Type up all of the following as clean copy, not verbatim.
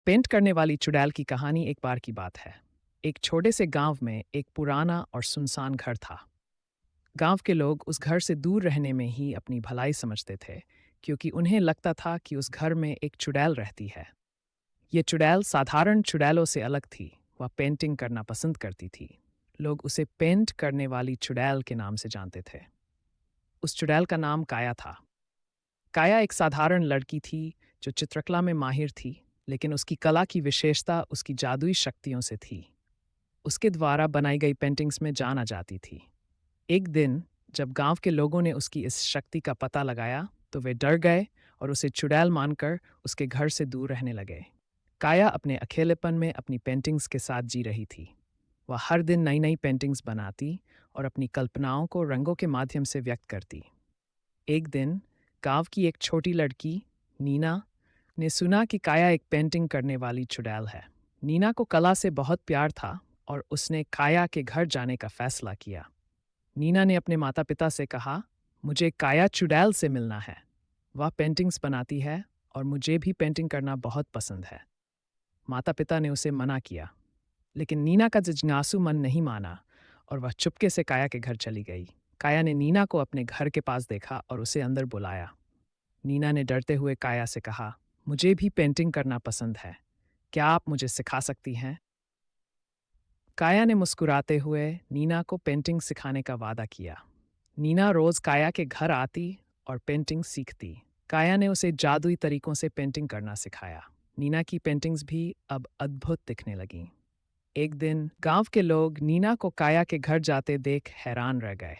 Paint करने वाली चुड़ैल की कहानी एक बार की बात है। एक छोटे से गांव में एक पुराना और सुनसान घर था। गांव के लोग उस घर से दूर रहने में ही अपनी भलाई समझते थे, क्योंकि उन्हें लगता था कि उस घर में एक चुड़ैल रहती है। ये चुड़ैल साधारण चुड़ैलों से अलग थी। वह पेंटिंग करना पसंद करती थी। लोग उसे पेंट करने वाली चुड़ैल के नाम से जानते थे। उस चुड़ैल का नाम काया था। काया एक साधारण लड़की थी जो चित्रकला में माहिर थी, लेकिन उसकी कला की विशेषता उसकी जादुई शक्तियों से थी। उसके द्वारा बनाई गई पेंटिंग्स में जान आ जाती थी। एक दिन जब गांव के लोगों ने उसकी इस शक्ति का पता लगाया, तो वे डर गए और उसे चुड़ैल मानकर उसके घर से दूर रहने लगे। काया अपने अकेलेपन में अपनी पेंटिंग्स के साथ जी रही थी। वह हर दिन नई नई पेंटिंग्स बनाती और अपनी कल्पनाओं को रंगों के माध्यम से व्यक्त करती। एक दिन गांव की एक छोटी लड़की, नीना, ने सुना कि काया एक पेंटिंग करने वाली चुड़ैल है। नीना को कला से बहुत प्यार था और उसने काया के घर जाने का फैसला किया। नीना ने अपने माता पिता से कहा, मुझे काया चुड़ैल से मिलना है। वह पेंटिंग्स बनाती है और मुझे भी पेंटिंग करना बहुत पसंद है। माता पिता ने उसे मना किया, लेकिन नीना का जिज्ञासु मन नहीं माना और वह चुपके से काया के घर चली गई। काया ने नीना को अपने घर के पास देखा और उसे अंदर बुलाया। नीना ने डरते हुए काया से कहा, मुझे भी पेंटिंग करना पसंद है। क्या आप मुझे सिखा सकती हैं? काया ने मुस्कुराते हुए नीना को पेंटिंग सिखाने का वादा किया। नीना रोज काया के घर आती और पेंटिंग सीखती। काया ने उसे जादुई तरीकों से पेंटिंग करना सिखाया। नीना की पेंटिंग्स भी अब अद्भुत दिखने लगीं। एक दिन गांव के लोग नीना को काया के घर जाते देख हैरान रह गए।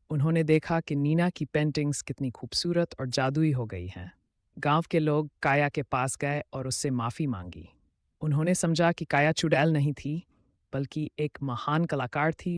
उन्होंने देखा कि नीना की पेंटिंग्स कितनी खूबसूरत और जादुई हो गई हैं। गांव के लोग काया के पास गए और उससे माफ़ी मांगी। उन्होंने समझा कि काया चुड़ैल नहीं थी, बल्कि एक महान कलाकार थी